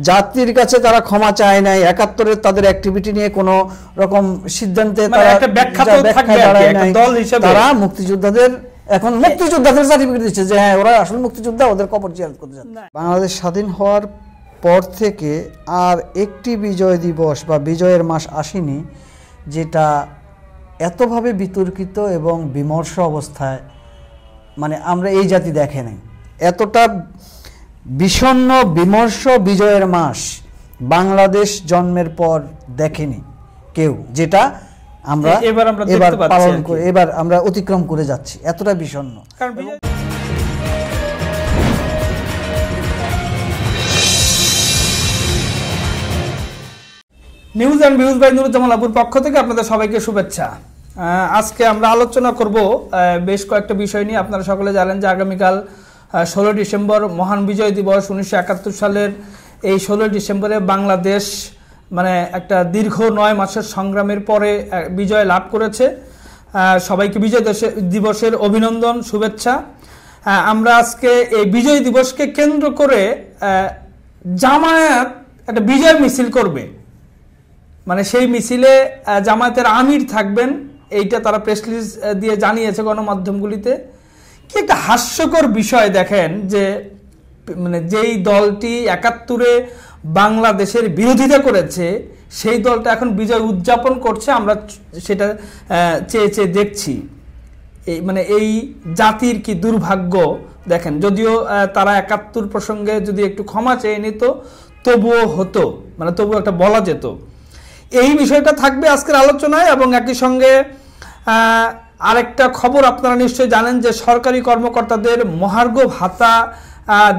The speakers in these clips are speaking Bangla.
জাতির কাছে তারা ক্ষমা চায় নাই, ৭১-এর তাদের অ্যাক্টিভিটি নিয়ে কোনো রকম সিদ্ধান্তে তারা একটা ব্যাখ্যা দল হিসেবে তারা মুক্তিযোদ্ধাদের এখন মুক্তিযোদ্ধাদের সার্টিফিকেট দিচ্ছে যে হ্যাঁ ওরা আসলে মুক্তিযোদ্ধা, ওদের কবর জিয়ারত করতে যাচ্ছে। বাংলাদেশ স্বাধীন হওয়ার পর থেকে আর একটি বিজয় দিবস বা বিজয়ের মাস আসেনি যেটা এতভাবে বিতর্কিত এবং বিমর্ষ অবস্থায় মানে আমরা এই জাতি দেখে নাই। এতটা বিষণ্ণ বিমর্ষ বিজয়ের মাস বাংলাদেশ জন্মের পর দেখেনি কেউ, যেটা আমরা এবার পালন করে এবার আমরা অতিক্রম করে যাচ্ছি। এতটা বিষণ্ণ। News and views by Nuruzzaman আবুর পক্ষ থেকে আপনাদের সবাইকে শুভেচ্ছা। আজকে আমরা আলোচনা করব বেশ কয়েকটা বিষয় নিয়ে। আপনারা সকলে জানেন যে আগামীকাল 16 ডিসেম্বর মহান বিজয় দিবস। 1971 সালের এই 16 ডিসেম্বরে বাংলাদেশ মানে একটা দীর্ঘ 9 মাসের সংগ্রামের পরে বিজয় লাভ করেছে। সবাইকে বিজয় দিবসের অভিনন্দন, শুভেচ্ছা। আমরা আজকে এই বিজয় দিবসকে কেন্দ্র করে জামায়াত একটা বিজয় মিছিল করবে, মানে সেই মিছিলে জামায়াতের আমির থাকবেন, এইটা তারা প্রেস রিলিজ দিয়ে জানিয়েছে গণমাধ্যমগুলিতে। কি একটা হাস্যকর বিষয় দেখেন যে মানে যেই দলটি 71-এ বাংলাদেশের বিরোধিতা করেছে সেই দলটা এখন বিজয় উদযাপন করছে। আমরা সেটা চেয়ে চেয়ে দেখছি। এই মানে এই জাতির কি দুর্ভাগ্য দেখেন। যদিও তারা 71 প্রসঙ্গে যদি একটু ক্ষমা চেয়ে নিত তবুও হতো, মানে তবুও একটা বলা যেত। এই বিষয়টা থাকবে আজকের আলোচনায়। এবং একই সঙ্গে আরেকটা খবর আপনারা নিশ্চয়ই জানেন যে সরকারি কর্মকর্তাদের মহার্ঘ ভাতা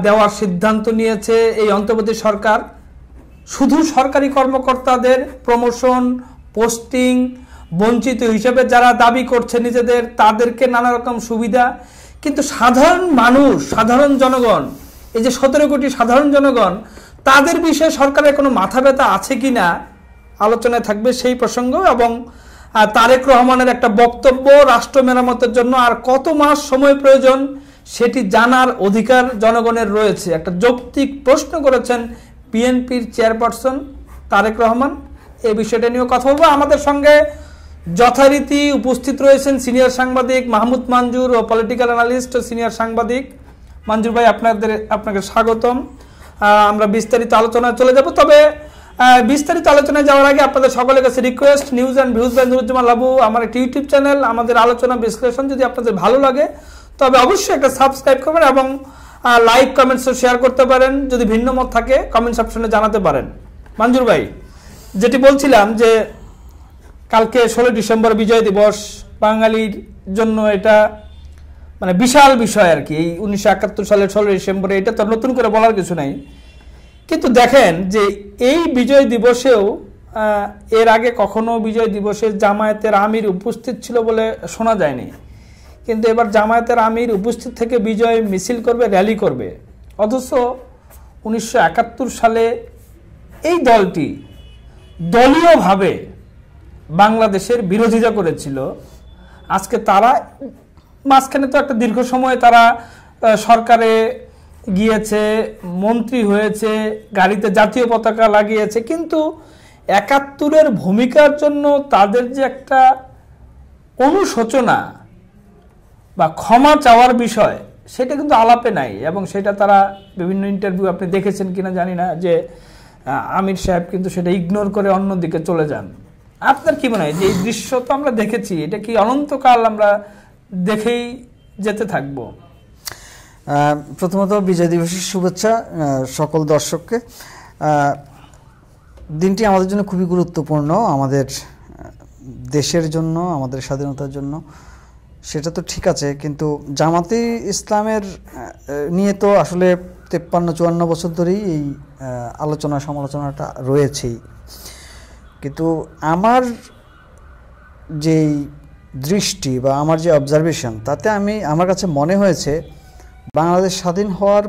দেওয়ার সিদ্ধান্ত নিয়েছে এই অন্তর্বর্তী সরকার। শুধু সরকারি কর্মকর্তাদের প্রমোশন, পোস্টিং, বঞ্চিত হিসেবে যারা দাবি করছে নিজেদের, তাদেরকে নানা রকম সুবিধা, কিন্তু সাধারণ মানুষ, সাধারণ জনগণ, এই যে 17 কোটি সাধারণ জনগণ, তাদের বিষয়ে সরকারের কোনো মাথা ব্যথা আছে কিনা আলোচনায় থাকবে সেই প্রসঙ্গ। এবং তারেক রহমানের একটা বক্তব্য, রাষ্ট্র মেরামতের জন্য আর কত মাস সময় প্রয়োজন সেটি জানার অধিকার জনগণের রয়েছে। একটা যৌক্তিক প্রশ্ন করেছেন বিএনপির চেয়ারপারসন তারেক রহমান। এই বিষয়টা নিয়েও কথা বলবো। আমাদের সঙ্গে যথারীতি উপস্থিত রয়েছেন সিনিয়র সাংবাদিক মাহমুদ মঞ্জুর ও পলিটিক্যাল অ্যানালিস্ট ও সিনিয়র সাংবাদিক। মঞ্জুর ভাই, আপনাকে স্বাগতম। আমরা বিস্তারিত আলোচনায় চলে যাব। তবে বিস্তারিত আলোচনায় যাওয়ার আগে আপনাদের সকলের কাছে request, news and views by Nuruzzaman Labu আমার একটি ইউটিউব চ্যানেল। আমাদের আলোচনা বিশ্লেষণ যদি আপনাদের ভালো লাগে তবে অবশ্যই একটা সাবস্ক্রাইব করবেন এবং লাইক, কমেন্টস শেয়ার করতে পারেন। যদি ভিন্ন মত থাকে কমেন্ট সেকশনে জানাতে পারেন। মঞ্জুর ভাই, যেটি বলছিলাম যে কালকে 16 ডিসেম্বর বিজয় দিবস, বাঙালির জন্য এটা মানে বিশাল বিষয় আর কি। এই 1971 সালের 16 ডিসেম্বরে, এটা তো নতুন করে বলার কিছু নাই। কিন্তু দেখেন যে এই বিজয় দিবসেও এর আগে কখনো বিজয় দিবসে জামায়াতের আমির উপস্থিত ছিল বলে শোনা যায়নি। কিন্তু এবার জামায়াতের আমির উপস্থিত থেকে বিজয় মিছিল করবে, র্যালি করবে। অথচ 1971 সালে এই দলটি দলীয়ভাবে বাংলাদেশের বিরোধিতা করেছিল। আজকে তারা মাঝখানে তো একটা দীর্ঘ সময় তারা সরকারে গিয়েছে, মন্ত্রী হয়েছে, গাড়িতে জাতীয় পতাকা লাগিয়েছে, কিন্তু 71-এর ভূমিকার জন্য তাদের যে একটা অনুশোচনা বা ক্ষমা চাওয়ার বিষয় সেটা কিন্তু আলাপে নাই। এবং সেটা তারা বিভিন্ন ইন্টারভিউ আপনি দেখেছেন কিনা জানি না, যে আমির সাহেব কিন্তু সেটা ইগনোর করে অন্যদিকে চলে যান। আপনার কি মনে হয় যে এই দৃশ্য তো আমরা দেখেছি, এটা কি অনন্তকাল আমরা দেখেই যেতে থাকবো? প্রথমত বিজয় দিবসের শুভেচ্ছা সকল দর্শককে। দিনটি আমাদের জন্য খুবই গুরুত্বপূর্ণ, আমাদের দেশের জন্য, আমাদের স্বাধীনতার জন্য, সেটা তো ঠিক আছে। কিন্তু জামাতে ইসলামের নিয়ে তো আসলে 53-54 বছর ধরেই এই আলোচনা সমালোচনাটা রয়েছেই। কিন্তু আমার যেই দৃষ্টি বা আমার যে অবজারভেশন, তাতে আমার কাছে মনে হয়েছে বাংলাদেশ স্বাধীন হওয়ার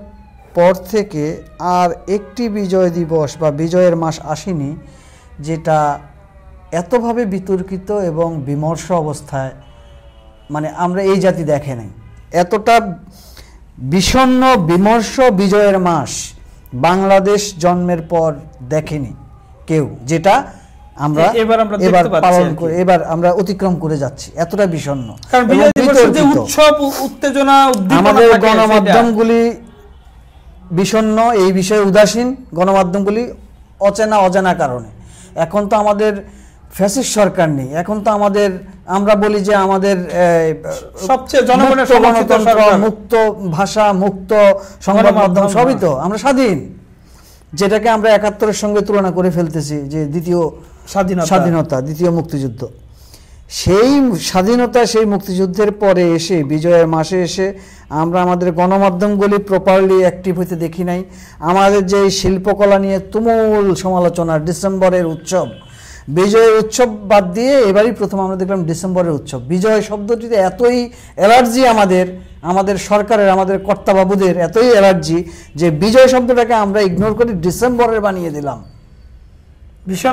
পর থেকে আর একটি বিজয় দিবস বা বিজয়ের মাস আসেনি যেটা এতভাবে বিতর্কিত এবং বিমর্ষ অবস্থায় মানে আমরা এই জাতি দেখে নাই। এতটা বিষণ্ণ বিমর্ষ বিজয়ের মাস বাংলাদেশ জন্মের পর দেখেনি কেউ, যেটা আমরা এবার পালন করে এবার আমরা অতিক্রম করে যাচ্ছি, এতটা বিষণ্ণ। কারণ বিজয় দিবসের যে উৎসব উত্তেজনা আমাদের গণমাধ্যমগুলি বিষণ্ণ, এই বিষয়ে উদাসীন গণমাধ্যমগুলি অজানা কারণে। এখন তো আমাদের ফ্যাসিস্ট সরকার নেই, এখন তো আমাদের, আমরা বলি যে আমাদের সবচেয়ে জনগণের গণতন্ত্র, মুক্ত ভাষা, মুক্ত সংবাদ মাধ্যম, সবই তো আমরা স্বাধীন, যেটাকে আমরা ৭১-এর সঙ্গে তুলনা করে ফেলতেছি যে দ্বিতীয় স্বাধীনতা, দ্বিতীয় মুক্তিযুদ্ধ। সেই স্বাধীনতা, সেই মুক্তিযুদ্ধের পরে এসে, বিজয়ের মাসে এসে আমরা আমাদের গণমাধ্যমগুলি প্রপারলি অ্যাক্টিভ হইতে দেখি নাই। আমাদের যে শিল্পকলা নিয়ে তুমুল সমালোচনা, ডিসেম্বরের উৎসব, বিজয়ের উৎসব বাদ দিয়ে এবারই প্রথম আমরা দেখলাম ডিসেম্বরের উৎসব। বিজয় শব্দটিতে এতই অ্যালার্জি আমাদের সরকারের, আমাদের কর্তাবাবুদের এতই অ্যালার্জি যে বিজয় শব্দটাকে আমরা ইগনোর করে ডিসেম্বরের বানিয়ে দিলাম।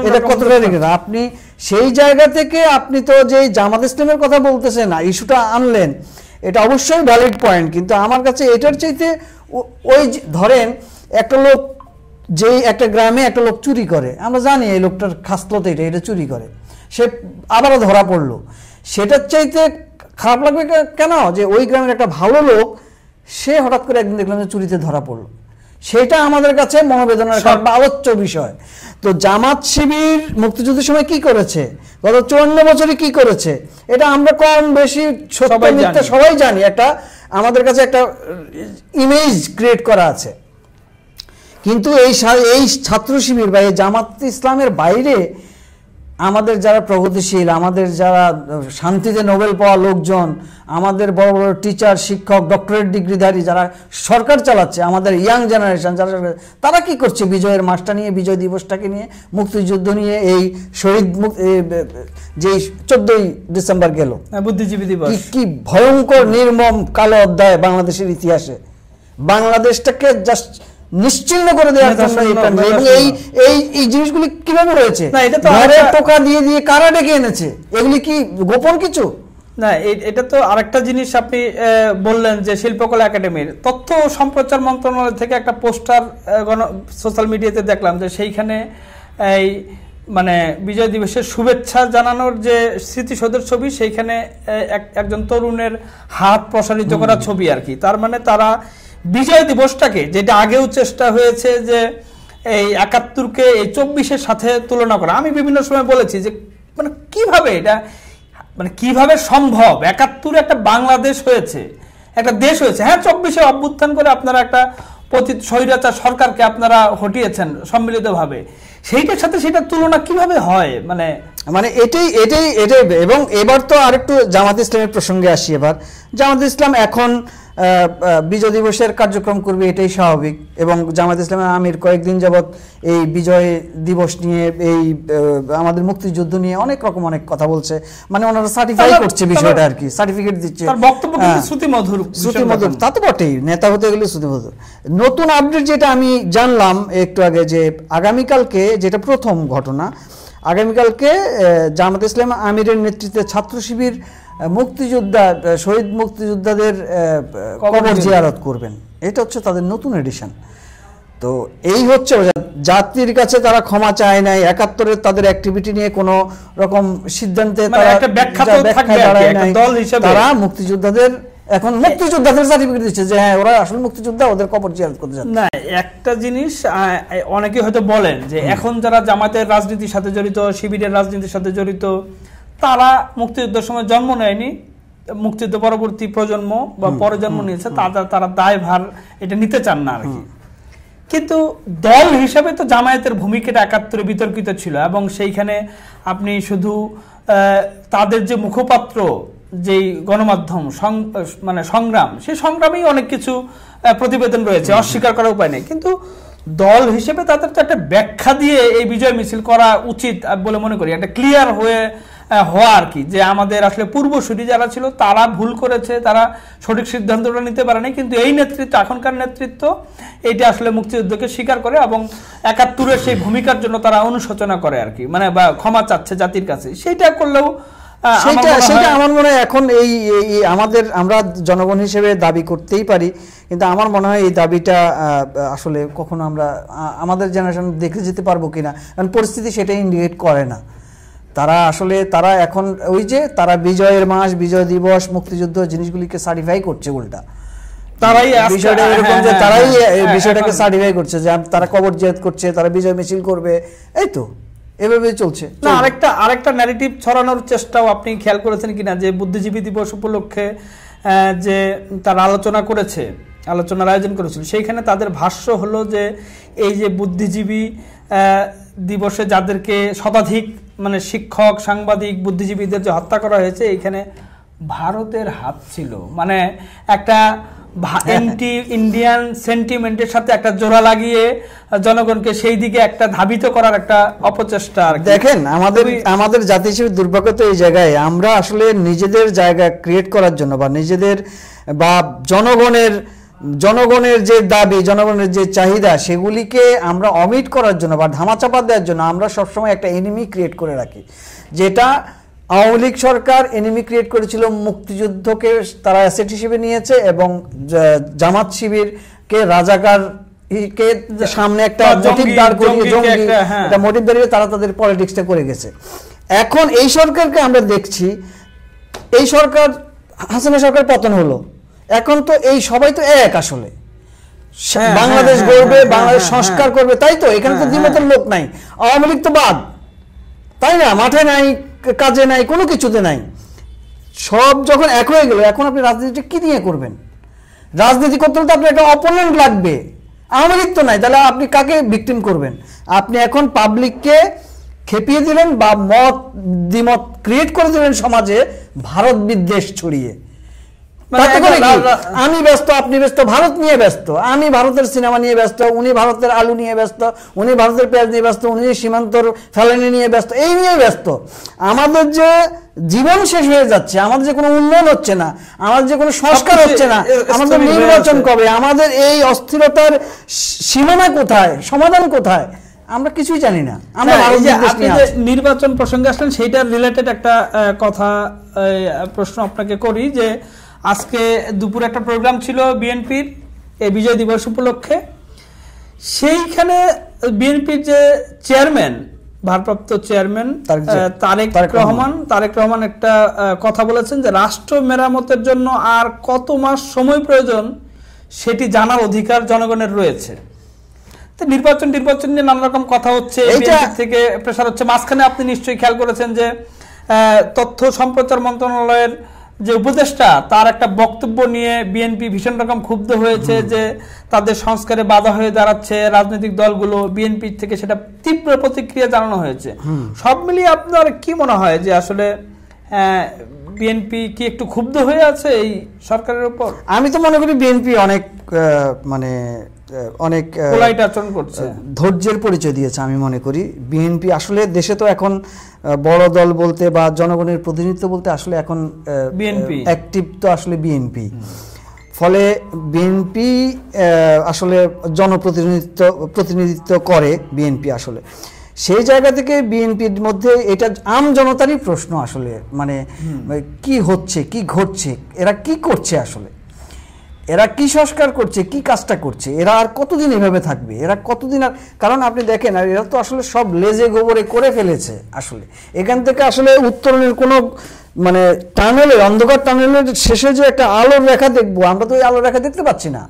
এটা কতটা রেখে আপনি সেই জায়গা থেকে আপনি তো যে জামাত ইসলামের কথা বলতেছেন না, ইস্যুটা আনলেন, এটা অবশ্যই ভ্যালিড পয়েন্ট, কিন্তু আমার কাছে এটার চাইতে ওই ধরেন একটা লোক, যেই একটা গ্রামে একটা লোক চুরি করে, আমরা জানি এই লোকটার খাসলত এটা চুরি করে, সে আবারও ধরা পড়লো, সেটার চাইতে খারাপ লাগবে কেন যে ওই গ্রামের একটা ভালো লোক সে হঠাৎ করে একদিন দেখলাম যে চুরিতে ধরা পড়লো, সেটা আমাদের কাছে মনোবেদনার কারণ, আলোচ্য বিষয়। তো জামাত শিবির মুক্তিযুদ্ধের সময় কি করেছে, গত 54 বছরে কি করেছে, এটা আমরা কম বেশি সবাই জানি, একটা আমাদের কাছে একটা ইমেজ ক্রিয়েট করা আছে। কিন্তু এই ছাত্র শিবির বা এই জামাত ইসলামের বাইরে আমাদের যারা প্রগতিশীল, আমাদের যারা শান্তিতে নোবেল পাওয়া লোকজন, আমাদের বড় বড় টিচার, শিক্ষক, ডক্টরেট ডিগ্রিধারী যারা সরকার চালাচ্ছে, আমাদের ইয়াং জেনারেশন যারা, তারা কি করছে বিজয়ের মাসটা নিয়ে, বিজয় দিবসটাকে নিয়ে, মুক্তিযুদ্ধ নিয়ে? এই শহীদ যে 14ই ডিসেম্বর গেল, বুদ্ধিজীবী দিবস, কি ভয়ঙ্কর নির্মম কালো অধ্যায় বাংলাদেশের ইতিহাসে। বাংলাদেশটাকে জাস্ট নিশ্চিহ্ন করে দেওয়ার জন্য এই জিনিসগুলি কিভাবে রয়েছে, টোকা দিয়ে দিয়ে কারা ডেকে এনেছে, এগুলি কি গোপন কিছু না? এটা তো আরেকটা জিনিস আপনি বললেন যে শিল্পকলা একাডেমির তথ্য সম্প্রচার মন্ত্রণালয় থেকে একটা পোস্টার সোশ্যাল মিডিয়াতে দেখলাম, যে সেইখানে এই মানে বিজয় দিবসের শুভেচ্ছা জানানোর যে স্মৃতিসৌধের ছবি, সেইখানে একজন তরুণের হাত প্রসারিত করা ছবি আর কি। তার মানে তারা বিজয় দিবসটাকে, যেটা আগেও চেষ্টা হয়েছে যে এই ৭১কে এই ২৪-এর সাথে তুলনা করা, আমি বিভিন্ন সময় বলেছি যে মানে কিভাবে এটা, মানে কিভাবে সম্ভব? ৭১ একটা বাংলাদেশ হয়েছে, একটা দেশ হয়েছে। হ্যাঁ, ২৪-এ অভ্যুত্থান করে আপনারা একটা পতিত স্বৈরাচার সরকারকে আপনারা হটিয়েছেন সম্মিলিতভাবে, সেইটার সাথে সেটা তুলনা কিভাবে হয়? মানে এটাই এবং এবার তো আরেকটু জামাত ইসলামের প্রসঙ্গে আসি। এবার জামাত ইসলাম এখন বিজয় দিবসের কার্যক্রম করবে, এটাই স্বাভাবিক। এবং জামাত ইসলামের আমির কয়েকদিন যাবৎ এই বিজয় দিবস নিয়ে, এই আমাদের মুক্তিযুদ্ধ নিয়ে অনেক কথা বলছে, মানে ওনারা সার্টিফাই করছে বিষয়টা আর কি, সার্টিফিকেট দিচ্ছে। বক্তব্য শ্রুতিমধুর, তা তো বটেই, নেতা হতে গেলে শ্রুতিমধুর। নতুন আপডেট যেটা আমি জানলাম একটু আগে, যে আগামীকালকে, যেটা প্রথম ঘটনা, আগামীকালকে জামাত ইসলাম আমিরের নেতৃত্বে ছাত্র শিবির শহীদ মুক্তিযোদ্ধাদের কবর জিয়ারত করবেন। এটা হচ্ছে তাদের নতুন এডিশন। তো এই হচ্ছে জাতির কাছে তারা ক্ষমা চায় নাই, ৭১-এর তাদের অ্যাক্টিভিটি নিয়ে কোনো রকম সিদ্ধান্তে তারা মুক্তিযোদ্ধাদের এখন মুক্তিযোদ্ধাদের সার্টিফিকেট দিচ্ছে যে হ্যাঁ ওরা আসলে মুক্তিযোদ্ধা, ওদের কবর জিয়ারত করতে যাচ্ছে। না, একটা জিনিস অনেকে হয়তো বলেন যে এখন যারা জামাতের রাজনীতির সাথে জড়িত, শিবিরের রাজনীতির সাথে জড়িত, তারা মুক্তিযুদ্ধের সময় জন্ম নেয়নি, মুক্তিযুদ্ধ পরবর্তী প্রজন্ম বা পরে জন্ম নিয়েছে, তারা দায়ভার এটা নিতে চান না আর কি। কিন্তু দল হিসাবে তো জামায়াতের ভূমিকাটা ৭১-এ বিতর্কিত ছিল, এবং সেইখানে আপনি শুধু তাদের যে মুখপাত্র, যেই গণমাধ্যম মানে সংগ্রাম, সেই সংগ্রামেই অনেক কিছু প্রতিবেদন রয়েছে, অস্বীকার করার উপায় নেই। কিন্তু দল হিসেবে তাদের তো একটা ব্যাখ্যা দিয়ে এই বিজয় মিছিল করা উচিত বলে মনে করি, একটা ক্লিয়ার হওয়া আর কি, যে আমাদের আসলে পূর্বসূরি যারা ছিল তারা ভুল করেছে, তারা সঠিক সিদ্ধান্তটা নিতে পারেনি, কিন্তু এই নেতৃত্ব, এখনকার নেতৃত্ব এইটা আসলে মুক্তিযুদ্ধকে স্বীকার করে এবং ৭১-এর সেই ভূমিকার জন্য তারা অনুশোচনা করে আর কি, মানে বা ক্ষমা চাচ্ছে জাতির কাছে। সেইটা করলেও সেটা আমার মনে হয় এখন এই আমরা জনগণ হিসেবে দাবি করতেই পারি, কিন্তু আমার মনে হয় এই দাবিটা আসলে কখনো আমরা আমাদের জেনারেশন দেখে যেতে পারবো কিনা, কারণ পরিস্থিতি সেটা ইন্ডিকেট করে না। তারা এখন ওই যে তারা বিজয়ের মাস, বিজয় দিবস, মুক্তিযুদ্ধ জিনিসগুলিকে সার্টিফাই করছে, উল্টা তারাই বিষয়টা এরকম যে তারাই বিষয়টাকে সার্টিফাই করছে যে তারা কবর জিয়াদ করছে, তারা বিজয় মিছিল করবে, এই তো এভাবে চলছে। না, আরেকটা ন্যারেটিভ ছড়ানোর চেষ্টাও আপনি খেয়াল করেছেন কিনা, যে বুদ্ধিজীবী দিবস উপলক্ষে যে তারা আলোচনার আয়োজন করেছিল, সেইখানে তাদের ভাষ্য হলো যে এই যে বুদ্ধিজীবী দিবসে যাদেরকে শতাধিক মানে শিক্ষক, সাংবাদিক, বুদ্ধিজীবীদের যে হত্যা করা হয়েছে, এইখানে ভারতের হাত ছিল, মানে একটা অ্যান্টি ইন্ডিয়ান সেন্টিমেন্টের সাথে একটা জোড়া লাগিয়ে জনগণকে সেই দিকে একটা ধাবিত করার একটা অপচেষ্টা। দেখেন, আমাদের জাতি হিসেবে দুর্ভাগ্য তো এই জায়গায়, আমরা আসলে নিজেদের জায়গা ক্রিয়েট করার জন্য বা নিজেদের বা জনগণের যে দাবি, জনগণের যে চাহিদা, সেগুলিকে আমরা অমিট করার জন্য বা ধামাচাপা দেওয়ার জন্য আমরা সবসময় একটা এনিমি ক্রিয়েট করে রাখি। যেটা আওয়ামী লীগ সরকার এনিমি ক্রিয়েট করেছিল, মুক্তিযুদ্ধকে তারা অ্যাসেট হিসেবে নিয়েছে এবং জামাত শিবিরকে রাজাকারকে সামনে একটা মোটিভ দাঁড় করিয়ে, জঙ্গি একটা মোটিভ দাঁড়িয়ে তারা তাদের পলিটিক্সটা করে গেছে। এখন এই সরকারকে আমরা দেখছি, এই সরকার হাসিনা সরকার পতন হলো, এখন তো এই সবাই তো এক, আসলে বাংলাদেশ গড়বে, বাংলাদেশ সংস্কার করবে, তাই তো? এখানে তো দ্বিমতের লোক নাই, আওয়ামী লীগ তো বাদ, তাই না? মাঠে নাই, কাজে নাই, কোনো কিছুতে নাই, সব যখন এক হয়ে গেল, এখন আপনি রাজনীতিটা কি নিয়ে করবেন? রাজনীতি করতে হলে তো আপনার একটা অপোনেন্ট লাগবে, আওয়ামী লীগ তো নাই, তাহলে আপনি কাকে ভিকটিম করবেন? আপনি এখন পাবলিককে খেপিয়ে দিলেন বা দ্বিমত ক্রিয়েট করে দিলেন সমাজে, ভারত বিদ্বেষ ছড়িয়ে। আমি ব্যস্ত, আপনি ব্যস্ত, ভারত নিয়ে ব্যস্ত, আমি ভারতের সিনেমা নিয়ে ব্যস্ত, উনি ভারতের আলু নিয়ে ব্যস্ত, উনি ভারতের পেঁয়াজ নিয়ে ব্যস্ত, উনি সীমান্তর ফেলানি নিয়ে ব্যস্ত, এই নিয়ে ব্যস্ত। আমাদের যে জীবন শেষ হয়ে যাচ্ছে, আমাদের যে কোনো উন্নয়ন হচ্ছে না, আমাদের যে কোনো সংস্কার হচ্ছে না, আমাদের নির্বাচন কবে, আমাদের এই অস্থিরতার সীমানা কোথায়, সমাধান কোথায়, আমরা কিছুই জানি না। আমরা নির্বাচন প্রসঙ্গে আসলেন, সেইটার রিলেটেড একটা প্রশ্ন আপনাকে করি, যে আজকে দুপুরে একটা প্রোগ্রাম ছিল বিএনপির এই বিজয় দিবস উপলক্ষে, সেইখানে বিএনপির যে চেয়ারম্যান, ভারপ্রাপ্ত চেয়ারম্যান তারেক রহমান একটা কথা বলেছেন যে রাষ্ট্র মেরামতের জন্য আর কত মাস সময় প্রয়োজন সেটি জানার অধিকার জনগণের রয়েছে। তো নির্বাচন নিয়ে নানা রকম কথা হচ্ছে, থেকে প্রেসার হচ্ছে। মাঝখানে আপনি নিশ্চয়ই খেয়াল করেছেন যে তথ্য সম্প্রচার মন্ত্রণালয়ের যে উপদেষ্টা, তার একটা বক্তব্য নিয়ে বিএনপি ভীষণ রকম ক্ষুব্ধ হয়েছে যে তাদের সংস্কারে বাধা হয়ে দাঁড়াচ্ছে রাজনৈতিক দলগুলো, বিএনপি থেকে সেটা তীব্র প্রতিক্রিয়া জানানো হয়েছে। সব মিলিয়ে আপনার কি মনে হয় যে আসলে বিএনপি কি একটু ক্ষুব্ধ হয়ে আছে এই সরকারের উপর? আমি তো মনে করি বিএনপি অনেক আচরণ করছে, ধৈর্যের পরিচয় দিয়েছে। আমি মনে করি বিএনপি আসলে দেশে তো এখন বড় দল বলতে বা জনগণের প্রতিনিধিত্ব বলতে আসলে এখন বিএনপি অ্যাক্টিভ তো আসলে বিএনপি। ফলে বিএনপি আসলে প্রতিনিধিত্ব করে বিএনপি। আসলে সেই জায়গা থেকে বিএনপির মধ্যে এটা আম জনতারই প্রশ্ন, আসলে মানে কি হচ্ছে, কি ঘটছে, এরা কি করছে, আসলে এরা কি সংস্কার করছে, কি কাজটা করছে, এরা আর কতদিন এভাবে থাকবে, এরা কতদিন আর, কারণ আপনি দেখেন আর এরা তো আসলে সব লেজে গোবরে করে ফেলেছে। আসলে এখান থেকে আসলে উত্তরণের কোনো মানে অন্ধকার টানেলের শেষে যে একটা আলোর রেখা দেখবো, আমরা তো ওই আলোর রেখা দেখতে পাচ্ছি না।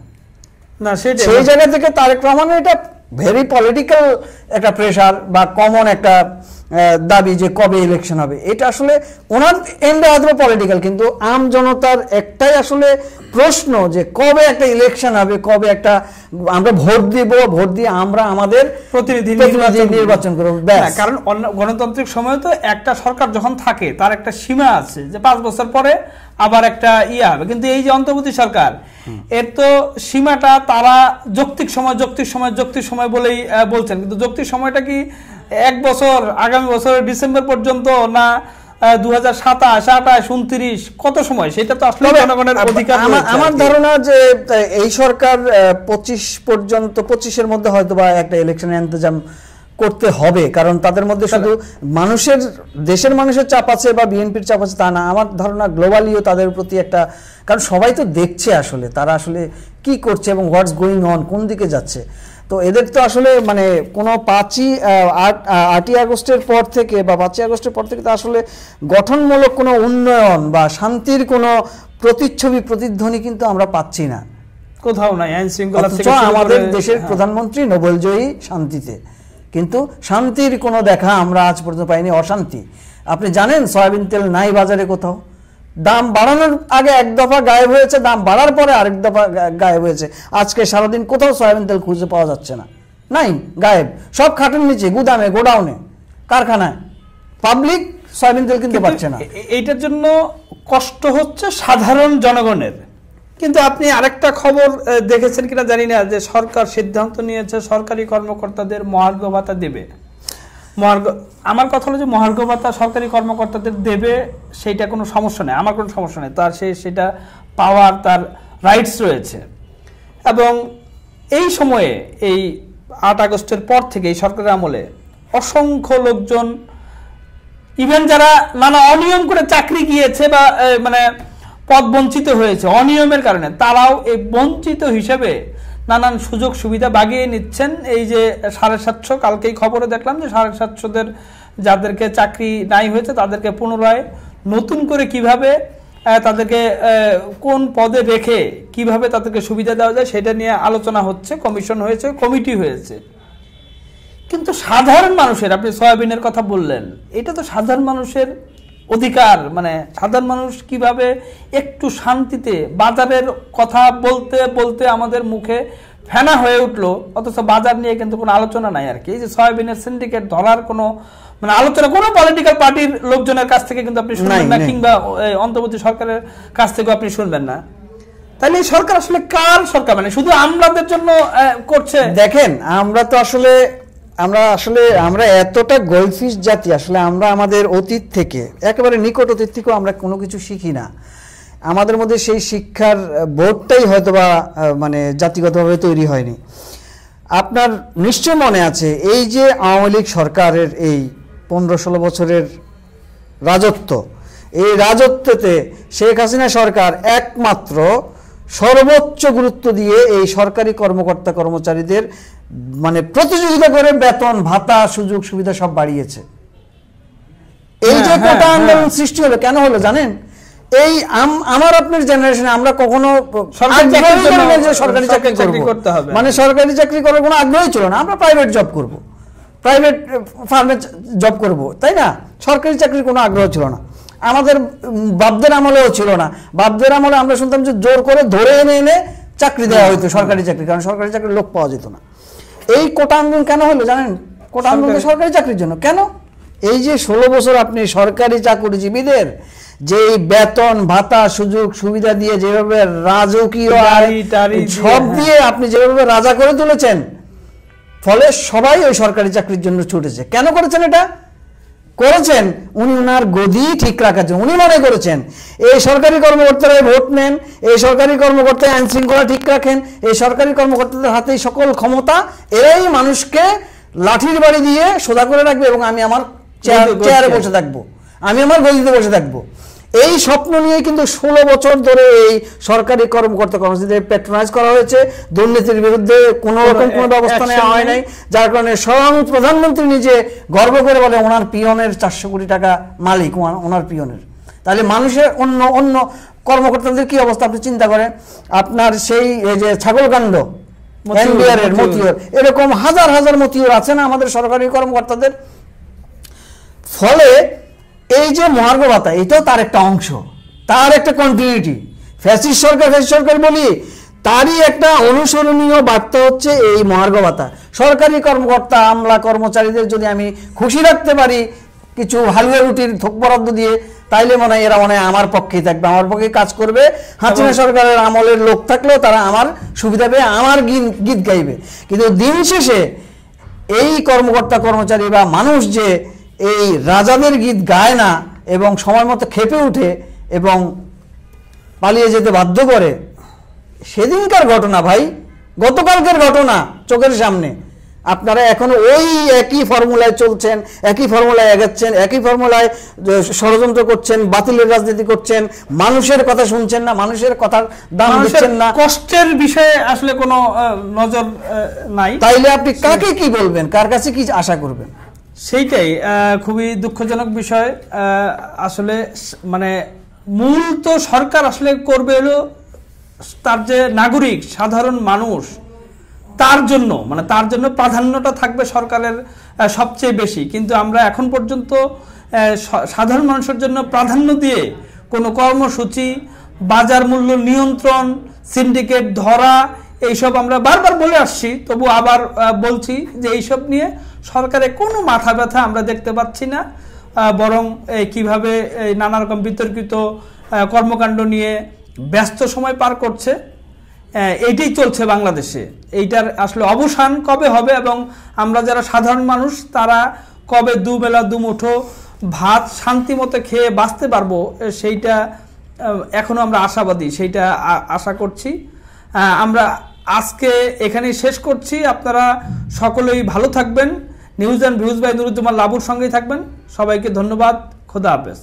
সেই জায়গা থেকে তারেক রহমানের এটা ভেরি পলিটিক্যাল একটা প্রেশার বা কমন একটা দাবি যে কবে ইলেকশন হবে, এটা আসলে ওনার এন্ডে হয়তো পলিটিক্যাল, কিন্তু আম জনতার একটাই আসলে প্রশ্ন যে কবে একটা ইলেকশন হবে, কবে একটা আমরা ভোট দিয়ে আমরা আমাদের প্রতিনিধি নির্বাচন করব। কারণ গণতান্ত্রিক সময় তো একটা সরকার যখন থাকে তার একটা সীমা আছে যে 5 বছর পরে আবার একটা হবে, কিন্তু এই যে অন্তর্বর্তী সরকার, এর তো সীমাটা তারা যৌক্তিক সময় বলেই বলছেন, কিন্তু যৌক্তিক সময়টা কি 1 বছর, আগামী বছরের ডিসেম্বর পর্যন্ত, না 2027, 28, 29, কত সময়, সেটা তো আসলে জনগণের অধিকার। আমার ধারণা যে এই সরকার 25 পর্যন্ত, 25-এর মধ্যে হয়তো বা একটা ইলেকশনের ইন্তজাম করতে হবে, কারণ তাদের মধ্যে শুধু মানুষের, দেশের মানুষের চাপ আছে বা বিএনপির চাপ আছে তা না, আমার ধারণা গ্লোবালিও তাদের প্রতি একটা, কারণ সবাই তো দেখছে আসলে তারা আসলে কি করছে এবং হোয়াটস গোয়িং অন, কোন দিকে যাচ্ছে। তো এদের তো আসলে মানে কোনো 8ই আগস্টের পর থেকে বা 5ই আগস্টের পর থেকে তো আসলে গঠনমূলক কোনো উন্নয়ন বা শান্তির কোনো প্রতিচ্ছবি, প্রতিধ্বনি কিন্তু আমরা পাচ্ছি না কোথাও নাই। আইন শৃঙ্খলা অথচ আমাদের দেশের প্রধানমন্ত্রী নোবেলজয়ী শান্তিতে, কিন্তু শান্তির কোনো দেখা আমরা আজ পর্যন্ত পাইনি, অশান্তি। আপনি জানেন সয়াবিন তেল নাই বাজারে কোথাও, দাম বাড়ানোর আগে এক দফা গায়েব হয়েছে, দাম বাড়ার পরে আরেক দফা গায়েব হয়েছে। আজকে সারাদিন কোথাও সয়াবিন তেল খুঁজে পাওয়া যাচ্ছে না, নাই, গায়েব। সব খাটের নিচে, গুদামে, গোডাউনে, কারখানায়, পাবলিক সয়াবিন তেল কিনতে পারছে না। এইটার জন্য কষ্ট হচ্ছে সাধারণ জনগণের। কিন্তু আপনি আরেকটা খবর দেখেছেন কিনা জানি না, যে সরকার সিদ্ধান্ত নিয়েছে সরকারি কর্মকর্তাদের মহার্ঘ ভাতা দেবে। আমার কথা হলো যে মহার্ঘ ভাতা সরকারি কর্মকর্তাদের দেবে, সেইটা কোনো সমস্যা নেই, আমার কোনো সমস্যা নেই, তার সেটা পাওয়ার তার রাইটস রয়েছে। এবং এই সময়ে এই 8 আগস্টের পর থেকে এই সরকারের আমলে অসংখ্য লোকজন, ইভেন যারা নানা অনিয়ম করে চাকরি গিয়েছে বা মানে পদ বঞ্চিত হয়েছে অনিয়মের কারণে, তারাও এই বঞ্চিত হিসেবে নানান সুযোগ সুবিধা বাগিয়ে নিচ্ছেন। এই যে 750, কালকেই খবরে দেখলাম যে 750 যাদেরকে চাকরি নাই হয়েছে তাদেরকে পুনরায় নতুন করে কিভাবে তাদেরকে কোন পদে রেখে কিভাবে তাদেরকে সুবিধা দেওয়া যায় সেটা নিয়ে আলোচনা হচ্ছে, কমিশন হয়েছে, কমিটি হয়েছে। কিন্তু সাধারণ মানুষের, আপনি সয়াবিনের কথা বললেন, এটা তো সাধারণ মানুষের অধিকার। মানে সাধারণ মানুষ কিভাবে একটু শান্তিতে, বাজারের কথা বলতে বলতে আমাদের মুখে ফেনা হয়ে উঠলো, অথচ বাজার নিয়ে কিন্তু কোনো আলোচনা নাই আর কি। এই যে সয়াবিনের সিন্ডিকেট ধরার কোনো মানে আলোচনা কোনো পলিটিক্যাল পার্টির লোকজনের কাছ থেকে কিন্তু আপনি শুনবেন না, কিংবা অন্তর্বর্তী সরকারের কাছ থেকে আপনি শুনবেন না। তাহলে এই সরকার আসলে কার সরকার? মানে শুধু আমরাদের জন্য করছে? দেখেন, আমরা এতটা গোল্ডফিশ জাতি, আসলে আমরা আমাদের অতীত থেকে, একেবারে নিকট অতীত থেকেও আমরা কোনো কিছু শিখি না। আমাদের মধ্যে সেই শিক্ষার বোধটাই হয়তো বা মানে জাতিগতভাবে তৈরি হয়নি। আপনার নিশ্চয় মনে আছে, এই যে আওয়ামী লীগ সরকারের এই 15-16 বছরের রাজত্ব, এই রাজত্বতে শেখ হাসিনা সরকার একমাত্র সর্বোচ্চ গুরুত্ব দিয়ে এই সরকারি কর্মকর্তা কর্মচারীদের মানে প্রতিযোগিতা করে বেতন ভাতা সুযোগ সুবিধা সব বাড়িয়েছে। এই যে কোটা আন্দোলন সৃষ্টি হলো, কেন হলো জানেন? এই আমার আপনার জেনারেশনে আমরা কখনো সরকারি চাকরি করতে হবে, মানে সরকারি চাকরি করার কোনো আগ্রহই ছিল না। আমরা প্রাইভেট জব করব, প্রাইভেট ফার্মে জব করব, তাই না? সরকারি চাকরির কোনো আগ্রহ ছিল না। আমাদের বাপদের আমলেও ছিল না। বাপদের আমলে আমরা শুনতাম যে জোর করে ধরে এনে এনে চাকরি দেওয়া হইতো, সরকারি চাকরি, কারণ সরকারি চাকরির লোক পাওয়া যেত না। এই কোটা আন্দোলন কেন হলো জানেন? কোটা আন্দোলন সরকারি চাকরির জন্য। কেন? এই যে 16 বছর আপনি সরকারি চাকরিজীবীদের যে বেতন ভাতা সুযোগ সুবিধা দিয়ে যেভাবে রাজকীয় সব দিয়ে আপনি যেভাবে রাজা করে তুলেছেন, ফলে সবাই ওই সরকারি চাকরির জন্য ছুটেছে। কেন করেছেন এটা? করেছেন উনি ওনার গদি ঠিক রাখার জন্য। উনি মনে করেছেন এই সরকারি কর্মকর্তারা ভোট নেন, এই সরকারি কর্মকর্তা আইন শৃঙ্খলা ঠিক রাখেন, এই সরকারি কর্মকর্তাদের হাতেই সকল ক্ষমতা, এরাই মানুষকে লাঠির বাড়ি দিয়ে সোজা করে রাখবে এবং আমি আমার চেয়ারে বসে থাকবো, আমি আমার গদিতে বসে থাকবো। এই স্বপ্ন নিয়ে কিন্তু 16 বছর ধরে এই সরকারি কর্মকর্তা কর্মচারীদের প্যাট্রোনাইজ করা হয়েছে। দুর্নীতির বিরুদ্ধে কোনো রকম কোনো ব্যবস্থা নেওয়া হয় নাই, যার কারণে স্বয়ং প্রধানমন্ত্রী নিজে গর্ব করে বলে ওনার পিয়নের 400 কোটি টাকা মালিক ওনার পিয়নের। তাহলে মানুষের অন্য কর্মকর্তাদের কি অবস্থা আপনি চিন্তা করেন। আপনার সেই যে ছাগলকাণ্ড, এনবিআরের মতিউর, এরকম হাজার হাজার মতিউর আছে না আমাদের সরকারি কর্মকর্তাদের। ফলে এই যে মহার্ঘ ভাতা, এটাও তার একটা অংশ, তার একটা কন্টিনিউটি। ফ্যাসিস্ট সরকার বলি, তারই একটা অনুসরণীয় বার্তা হচ্ছে এই মহার্ঘ ভাতা। সরকারি কর্মকর্তা আমলা কর্মচারীদের যদি আমি খুশি রাখতে পারি কিছু হালুয়া রুটির থোক বরাদ্দ দিয়ে, তাইলে মনে হয় এরা মনে হয় আমার পক্ষেই থাকবে, আমার পক্ষে কাজ করবে। হাসিনা সরকারের আমলের লোক থাকলেও তারা আমার সুবিধা পেয়ে আমার গীত গাইবে। কিন্তু দিন শেষে এই কর্মকর্তা কর্মচারী বা মানুষ যে এই রাজাদের গীত গায় না এবং সময় মতো খেপে উঠে এবং পালিয়ে যেতে বাধ্য করে, সেদিনকার ঘটনা ভাই, গতকালকের ঘটনা চোখের সামনে। আপনারা এখনো ওই একই ফর্মুলায় চলছেন, একই ফর্মুলায় এগাচ্ছেন, একই ফর্মুলায় ষড়যন্ত্র করছেন, বাতিলের রাজনীতি করছেন, মানুষের কথা শুনছেন না, মানুষের কথার দাম দিচ্ছেন না। কষ্টের বিষয়ে আসলে কোনো নজর নাই। তাইলে আপনি কাকে কি বলবেন, কার কাছে কি আশা করবেন? সেইটাই খুবই দুঃখজনক বিষয়। আসলে মানে মূল তো সরকার আসলে করবে হলো তার যে নাগরিক সাধারণ মানুষ, তার জন্য মানে তার জন্য প্রাধান্যটা থাকবে সরকারের সবচেয়ে বেশি। কিন্তু আমরা এখন পর্যন্ত সাধারণ মানুষের জন্য প্রাধান্য দিয়ে কোনো কর্মসূচি, বাজার মূল্য নিয়ন্ত্রণ, সিন্ডিকেট ধরা, এইসব আমরা বারবার বলে আসছি, তবু আবার বলছি যে এইসব নিয়ে সরকারের কোনো মাথা ব্যথা আমরা দেখতে পাচ্ছি না। বরং কিভাবে নানা রকম বিতর্কিত কর্মকাণ্ড নিয়ে ব্যস্ত সময় পার করছে, এইটাই চলছে বাংলাদেশে। এইটার আসলে অবসান কবে হবে এবং আমরা যারা সাধারণ মানুষ তারা কবে দুবেলা দুমুঠো ভাত শান্তি মতো খেয়ে বাঁচতে পারবো, সেইটা এখনো আমরা আশাবাদী, সেইটা আশা করছি। আমরা আজকে এখানেই শেষ করছি। আপনারা সকলেই ভালো থাকবেন। News and views by Nuruzzaman লাবুর সঙ্গেই থাকবেন। সবাইকে ধন্যবাদ। খোদা হাফেজ।